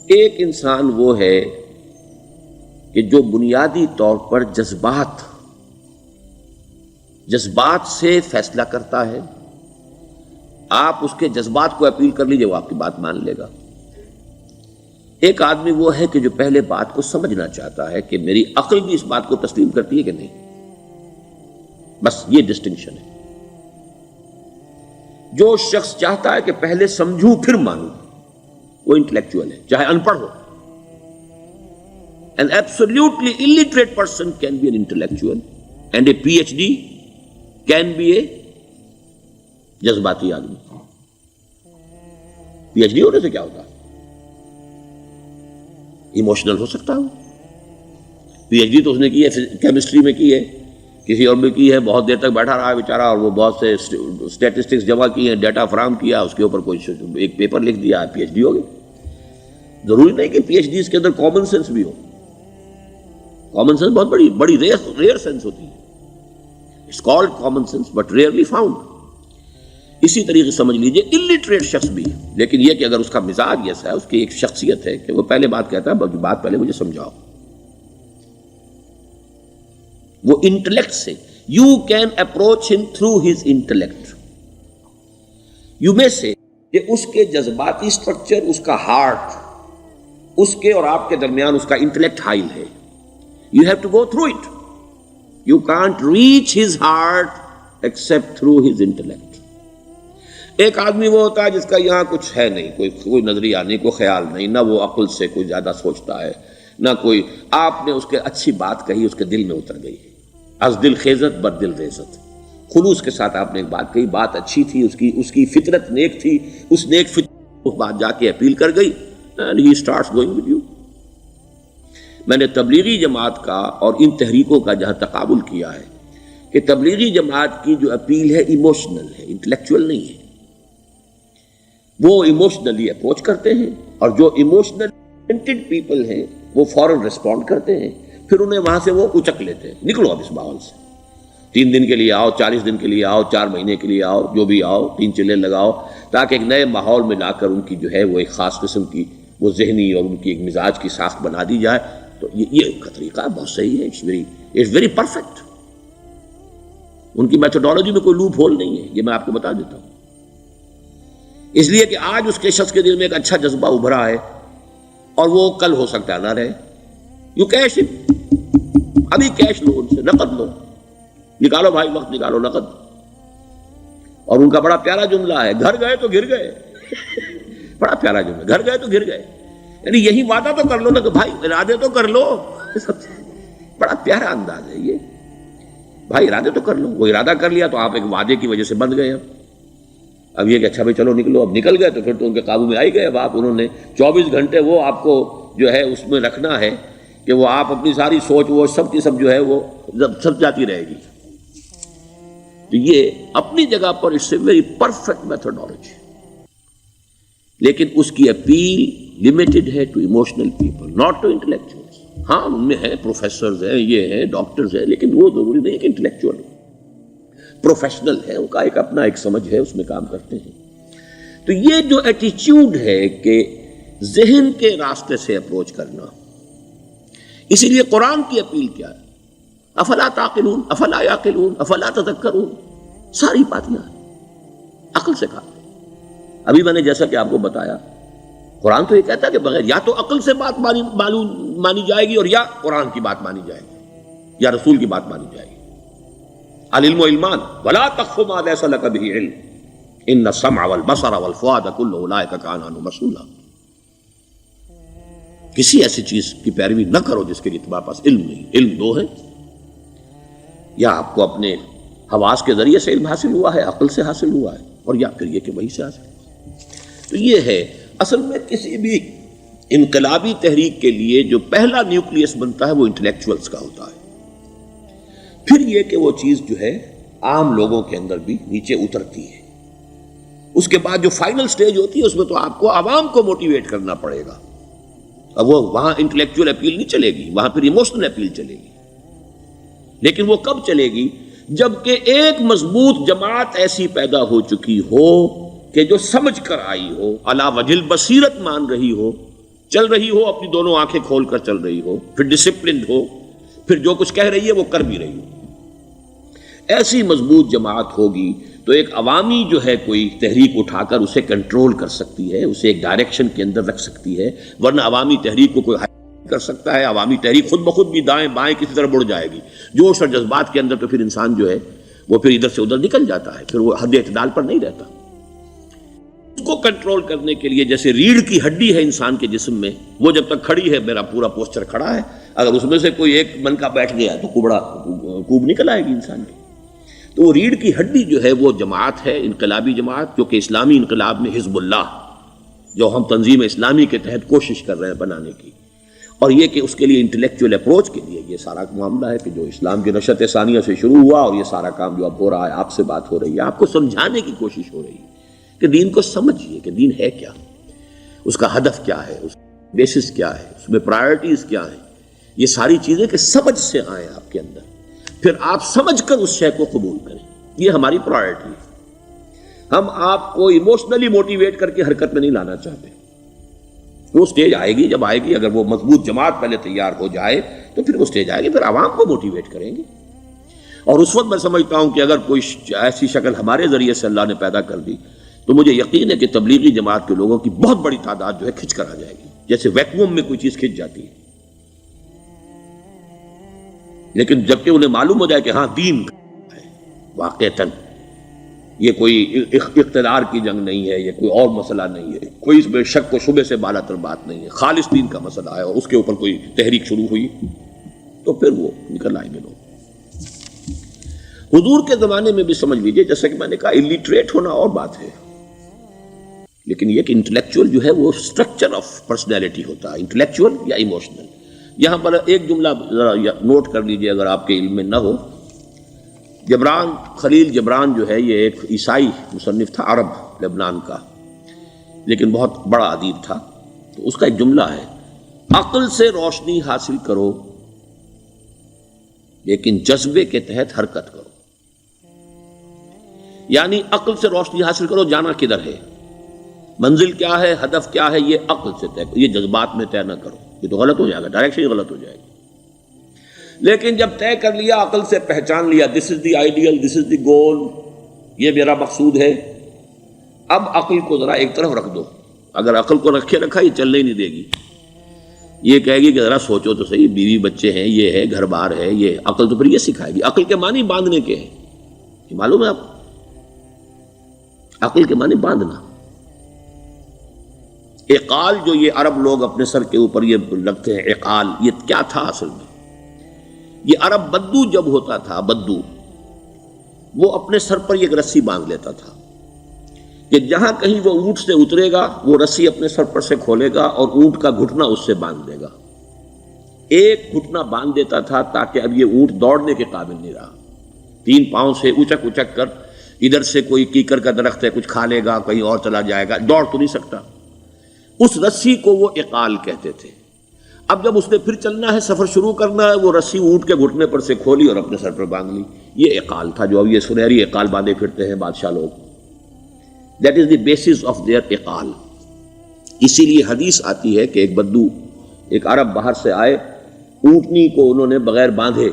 ایک انسان وہ ہے کہ جو بنیادی طور پر جذبات سے فیصلہ کرتا ہے. آپ اس کے جذبات کو اپیل کر لیجیے، وہ آپ کی بات مان لے گا. ایک آدمی وہ ہے کہ جو پہلے بات کو سمجھنا چاہتا ہے کہ میری عقل بھی اس بات کو تسلیم کرتی ہے کہ نہیں. بس یہ ڈسٹنکشن ہے. جو شخص چاہتا ہے کہ پہلے سمجھوں پھر مانوں، وہ انٹلیکچوئل ہے، چاہے ان پڑھ ہو. An absolutely illiterate person can be an intellectual and a PhD can be a جذباتی آدمی. پی ایچ ڈی ہونے سے کیا ہوتا ہے؟ ایموشنل ہو سکتا ہوں. پی ایچ ڈی تو اس نے کی ہے کیمسٹری میں کی ہے، کسی اور میں کی ہے، بہت دیر تک بیٹھا رہا ہے بیچارہ، اور وہ بہت سے اسٹیٹسٹکس جمع کی ہیں، ڈیٹا فراہم کیا، اس کے اوپر کوئی ایک پیپر لکھ دیا، پی ایچ ڈی ہو گئی. ضروری نہیں کہ پی ایچ ڈی اس کے اندر کامن سینس بھی ہو. کامن سینس بہت بڑی ریئر سینس ہوتی ہے. It's called common sense but rarely found. اسی طریقے سمجھ لیجئے الٹریٹ شخص بھی، لیکن یہ کہ اگر اس کا مزاج ایسا ہے، اس کی ایک شخصیت ہے کہ وہ پہلے بات کہتا ہے، بات پہلے مجھے سمجھاؤ. وہ انٹلیکٹ سے یو کین اپروچ ہم تھرو ہز انٹلیکٹ. یو میں سے کہ اس کے جذباتی سٹرکچر، اس کا ہارٹ، اس کے اور آپ کے درمیان اس کا انٹلیکٹ حائل ہے. You have to go through it. You can't reach his heart except through his intellect. ایک آدمی وہ ہوتا ہے جس کا یہاں کچھ ہے نہیں، کوئی نظریہ نہیں، کوئی خیال نہیں، نہ وہ عقل سے کوئی زیادہ سوچتا ہے، نہ کوئی. آپ نے اس کے اچھی بات کہی، اس کے دل میں اتر گئی. از دل خیزت بر دل ریزت. خلوص کے ساتھ آپ نے ایک بات کہی، بات اچھی تھی، اس کی فطرت نیک تھی، اس نیک فطرت اس بات جا کے اپیل کر گئی. And he starts going with you. میں نے تبلیغی جماعت کا اور ان تحریکوں کا جہاں تقابل کیا ہے کہ تبلیغی جماعت کی جو اپیل ہے ایموشنل ہے، انٹلیکچوئل نہیں ہے. وہ ایموشنلی اپروچ کرتے ہیں، اور جو ایموشنل پیپل ہیں وہ فوراً ریسپونڈ کرتے ہیں، پھر انہیں وہاں سے وہ اچک لیتے ہیں. نکلو اب اس ماحول سے، 3 دن کے لیے آؤ، 40 دن کے لیے آؤ، 4 مہینے کے لیے آؤ، جو بھی آؤ، 3 چلے لگاؤ، تاکہ ایک نئے ماحول میں لا کر ان کی جو ہے وہ ایک خاص قسم کی وہ ذہنی اور ان کی ایک مزاج کی ساخت بنا دی جائے. تو یہ کا طریقہ بہت صحیح ہے. It's very perfect. ان کی میتھڈالوجی میں کوئی لوپ ہول نہیں ہے، یہ میں آپ کو بتا دیتا ہوں. اس لیے کہ آج اس کے شخص کے دل میں ایک اچھا جذبہ ابھرا ہے، اور وہ کل ہو سکتا ہے نہ رہے. یو کیش، ابھی کیش لو، ان سے نقد لو، نکالو بھائی، وقت نکالو، نقد. اور ان کا بڑا پیارا جملہ ہے، گھر گئے تو گر گئے. بڑا پیارا جملہ، گھر گئے تو گر گئے. یعنی یہی وعدہ تو کر لو نا کہ بھائی ارادے تو کر لو. بڑا پیارا انداز ہے یہ. بھائی ارادے تو کر لو. وہ ارادہ کر لیا تو آپ ایک وعدے کی وجہ سے بند گئے. اب یہ کہ اچھا بھائی چلو نکلو، اب نکل گئے تو پھر تو ان کے قابو میں آئی گئے. اب آپ انہوں نے 24 گھنٹے وہ آپ کو جو ہے اس میں رکھنا ہے کہ وہ آپ اپنی ساری سوچ وہ سب کی سب جو ہے وہ سب جاتی رہے گی. تو یہ اپنی جگہ پر it's a very perfect methodology, لیکن اس کی اپیل لمیٹڈ ہے to emotional people, not to intellectuals. ہاں ان میں ہیں پروفیسرز ہیں، یہ ہیں ڈاکٹرز ہیں، لیکن وہ ضروری نہیں کہ انٹلیکچوئل پروفیشنل ہے. ان کا ایک اپنا ایک سمجھ ہے، اس میں کام کرتے ہیں. تو یہ جو ایٹیچیوڈ ہے کہ ذہن کے راستے سے اپروچ کرنا، اسی لیے قرآن کی اپیل کیا ہے؟ افلا تعقلون، افلا یعقلون، افلا تذکرون. ساری باتیں عقل سے کہا. ابھی میں نے جیسا کہ آپ کو بتایا، قرآن تو یہ کہتا ہے کہ بغیر یا تو عقل سے بات مانی جائے گی، اور یا قرآن کی بات مانی جائے گی، یا رسول کی بات مانی جائے گی. العلم علمان ولا تخف ما ليس لك به علم ان السمع والبصر والفؤاد كل اولئك كان عنه مسؤولا. کسی ایسی چیز کی پیروی نہ کرو جس کے لیے تمہارے پاس علم نہیں. علم دو ہے، یا آپ کو اپنے حواس کے ذریعے سے علم حاصل ہوا ہے، عقل سے حاصل ہوا ہے، اور یا پھر یہ کہ وہی سے حاصل. تو یہ ہے اصل میں کسی بھی انقلابی تحریک کے لیے جو پہلا نیوکلیس بنتا ہے وہ انٹلیکچوئلز کا ہوتا ہے. پھر یہ کہ وہ چیز جو ہے عام لوگوں کے اندر بھی نیچے اترتی ہے. اس کے بعد جو فائنل سٹیج ہوتی ہے اس میں تو آپ کو عوام کو موٹیویٹ کرنا پڑے گا. اب وہ وہاں انٹلیکچوئل اپیل نہیں چلے گی، وہاں پھر ایموشنل اپیل چلے گی. لیکن وہ کب چلے گی؟ جبکہ ایک مضبوط جماعت ایسی پیدا ہو چکی ہو کہ جو سمجھ کر آئی ہو، علی وجہ البصیرت مان رہی ہو چل رہی ہو اپنی دونوں آنکھیں کھول کر چل رہی ہو، پھر ڈسپلنڈ ہو، پھر جو کچھ کہہ رہی ہے وہ کر بھی رہی ہو. ایسی مضبوط جماعت ہوگی تو ایک عوامی جو ہے کوئی تحریک اٹھا کر اسے کنٹرول کر سکتی ہے، اسے ایک ڈائریکشن کے اندر رکھ سکتی ہے. ورنہ عوامی تحریک کو کوئی کر سکتا ہے؟ عوامی تحریک خود بخود بھی دائیں بائیں کسی طرف بڑھ جائے گی. جوش اور جذبات کے اندر تو پھر انسان جو ہے وہ پھر ادھر سے ادھر نکل جاتا ہے، پھر وہ حد اعتدال پر نہیں رہتا. اس کو کنٹرول کرنے کے لیے جیسے ریڑھ کی ہڈی ہے انسان کے جسم میں، وہ جب تک کھڑی ہے میرا پورا پوسچر کھڑا ہے، اگر اس میں سے کوئی ایک منکا بیٹھ گیا تو کوب نکل آئے گی انسان کی. تو وہ ریڑھ کی ہڈی جو ہے وہ جماعت ہے، انقلابی جماعت، جو کہ اسلامی انقلاب میں حزب اللہ جو ہم تنظیم اسلامی کے تحت کوشش کر رہے ہیں بنانے کی. اور یہ کہ اس کے لیے انٹلیکچوئل اپروچ کے لیے یہ سارا معاملہ ہے کہ جو اسلام کی نشأت ثانیہ سے شروع ہوا اور یہ سارا کام جو اب ہو رہا ہے، آپ سے بات ہو رہی ہے، آپ کو سمجھانے کی کوشش ہو رہی ہے کہ دین کو سمجھیے کہ دین ہے کیا، اس کا ہدف کیا ہے، اس کا بیسس کیا ہے، اس میں پرائرٹیز کیا ہیں. یہ ساری چیزیں کہ سمجھ سے آئیں آپ کے اندر، پھر آپ سمجھ کر اس شے کو قبول کریں. یہ ہماری پرائرٹی ہے. ہم آپ کو ایموشنلی موٹیویٹ کر کے حرکت میں نہیں لانا چاہتے. وہ سٹیج آئے گی، جب آئے گی، اگر وہ مضبوط جماعت پہلے تیار ہو جائے تو پھر وہ سٹیج آئے گی، پھر عوام کو موٹیویٹ کریں گے. اور اس وقت میں سمجھتا ہوں کہ اگر کوئی ایسی شکل ہمارے ذریعے سے اللہ نے پیدا کر دی تو مجھے یقین ہے کہ تبلیغی جماعت کے لوگوں کی بہت بڑی تعداد جو ہے کھنچ کر آ جائے گی، جیسے ویکیوم میں کوئی چیز کھنچ جاتی ہے. لیکن جبکہ انہیں معلوم ہو جائے کہ ہاں دین ہے واقعتاً، یہ کوئی اقتدار کی جنگ نہیں ہے، یہ کوئی اور مسئلہ نہیں ہے، کوئی اس میں شک و شبے سے بالا تر بات نہیں ہے، خالص دین کا مسئلہ ہے، اور اس کے اوپر کوئی تحریک شروع ہوئی تو پھر وہ نکل آئیں گے لوگ. حضور کے زمانے میں بھی سمجھ لیجئے، جیسا کہ میں نے کہا الٹریٹ ہونا اور بات ہے، لیکن یہ کہ انٹلیکچوئل جو ہے وہ اسٹرکچر آف پرسنالٹی ہوتا ہے، انٹلیکچوئل یا ایموشنل. یہاں پر ایک جملہ ذرا نوٹ کر لیجئے اگر آپ کے علم میں نہ ہو. جبران، خلیل جبران جو ہے یہ ایک عیسائی مصنف تھا عرب لبنان کا، لیکن بہت بڑا ادیب تھا. تو اس کا ایک جملہ ہے، عقل سے روشنی حاصل کرو لیکن جذبے کے تحت حرکت کرو. یعنی عقل سے روشنی حاصل کرو، جانا کدھر ہے، منزل کیا ہے، ہدف کیا ہے، یہ عقل سے طے کرو، یہ جذبات میں طے نہ کرو، یہ تو غلط ہو جائے گا، ڈائریکشن ہی غلط ہو جائے گی. لیکن جب طے کر لیا، عقل سے پہچان لیا، دس از دی آئیڈیل، دس از دی گول، یہ میرا مقصود ہے، اب عقل کو ذرا ایک طرف رکھ دو. اگر عقل کو رکھے رکھا یہ چلنے ہی نہیں دے گی، یہ کہے گی کہ ذرا سوچو تو صحیح، بیوی بچے ہیں، یہ ہے، گھر بار ہے، یہ عقل تو پھر یہ سکھائے گی. عقل کے معنی باندھنے کے ہیں، یہ معلوم ہے آپ، عقل کے معنی باندھنا. اقال جو یہ عرب لوگ اپنے سر کے اوپر یہ رکھتے ہیں، اقال، یہ کیا تھا اصل میں؟ یہ عرب بدو جب ہوتا تھا، بدو وہ اپنے سر پر ایک رسی باندھ لیتا تھا کہ جہاں کہیں وہ اونٹ سے اترے گا وہ رسی اپنے سر پر سے کھولے گا اور اونٹ کا گھٹنا اس سے باندھ دے گا. ایک گھٹنا باندھ دیتا تھا تاکہ اب یہ اونٹ دوڑنے کے قابل نہیں رہا، 3 پاؤں سے اچک اچک کر، ادھر سے کوئی کیکر کا درخت ہے کچھ کھا لے گا، کہیں اور چلا جائے گا، دوڑ تو نہیں سکتا. اس رسی کو وہ اقال کہتے تھے. اب جب اس نے پھر چلنا ہے، سفر شروع کرنا ہے، وہ رسی اونٹ کے گھٹنے پر سے کھولی اور اپنے سر پر باندھ لی. یہ اقال تھا جو اب یہ سنہری اقال باندھے پھرتے ہیں بادشاہ لوگ. That is the basis of their اقال. اسی لیے حدیث آتی ہے کہ ایک بدو، ایک عرب باہر سے آئے، اونٹنی کو انہوں نے بغیر باندھے،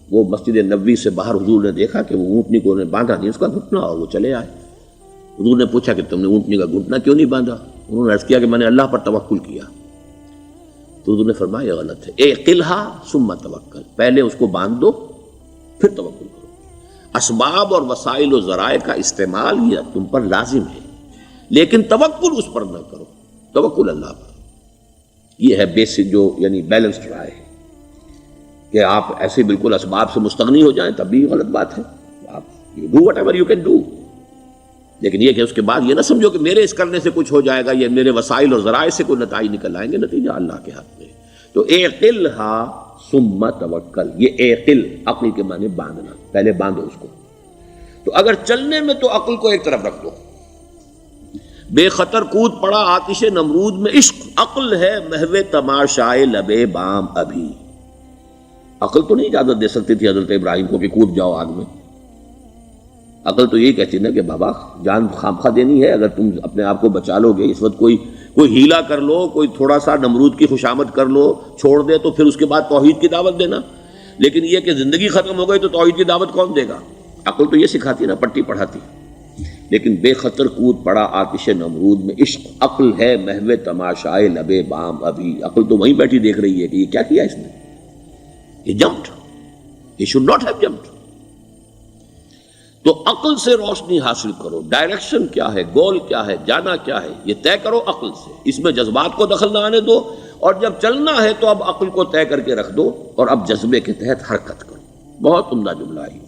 وہ مسجد نبوی سے باہر حضور نے دیکھا کہ وہ اونٹنی کو انہوں نے باندھا نہیں، اس کا گھٹنا، اور وہ چلے آئے. حضور نے پوچھا کہ تم نے اونٹنی کا گھٹنا کیوں نہیں باندھا؟ انہوں نے عرض کیا کہ میں نے اللہ پر توکل کیا. تو حضور نے فرمایا یہ غلط ہے، اعقلھا ثم توکل، پہلے اس کو باندھ دو پھر توکل کرو. اسباب اور وسائل و ذرائع کا استعمال یہ تم پر لازم ہے، لیکن توکل اس پر نہ کرو، توکل اللہ پر. یہ ہے بیسک جو یعنی بیلنسڈ رائے ہے کہ آپ ایسے بالکل اسباب سے مستغنی ہو جائیں تب بھی غلط بات ہے. آپ do what ever you can do, لیکن یہ کہ اس کے بعد یہ نہ سمجھو کہ میرے اس کرنے سے کچھ ہو جائے گا، یہ میرے وسائل اور ذرائع سے کوئی نتائج نکل آئیں گے، نتیجہ اللہ کے ہاتھ میں. تو اعقلھا ثم توکل، یہ اعقل، عقل کے معنی باندھنا، پہلے باندھو اس کو. تو اگر چلنے میں تو عقل کو ایک طرف رکھ دو. بے خطر کود پڑا آتش نمرود میں عشق، عقل ہے محو تماشائے لبے بام ابھی. عقل تو نہیں اجازت دے سکتی تھی حضرت ابراہیم کو کہ کود جاؤ آگ میں. عقل تو یہی کہتی نا کہ بابا جان خامخواہ دینی ہے، اگر تم اپنے آپ کو بچا لو گے، اس وقت کوئی کوئی ہیلا کر لو، کوئی تھوڑا سا نمرود کی خوشامد کر لو، چھوڑ دے تو پھر اس کے بعد توحید کی دعوت دینا. لیکن یہ کہ زندگی ختم ہو گئی تو توحید کی دعوت کون دے گا؟ عقل تو یہ سکھاتی نا، پٹی پڑھاتی. لیکن بے خطر کود پڑا آتش نمرود میں عشق، عقل ہے محو تماشائے لبے بام ابھی. عقل تو وہیں بیٹھی دیکھ رہی ہے کہ یہ کیا کیا اس نے، یہ jumped, he should not have jumped. تو عقل سے روشنی حاصل کرو، ڈائریکشن کیا ہے، گول کیا ہے، جانا کیا ہے، یہ طے کرو عقل سے. اس میں جذبات کو دخل نہ آنے دو، اور جب چلنا ہے تو اب عقل کو طے کر کے رکھ دو اور اب جذبے کے تحت حرکت کرو. بہت عمدہ جملہ ہے.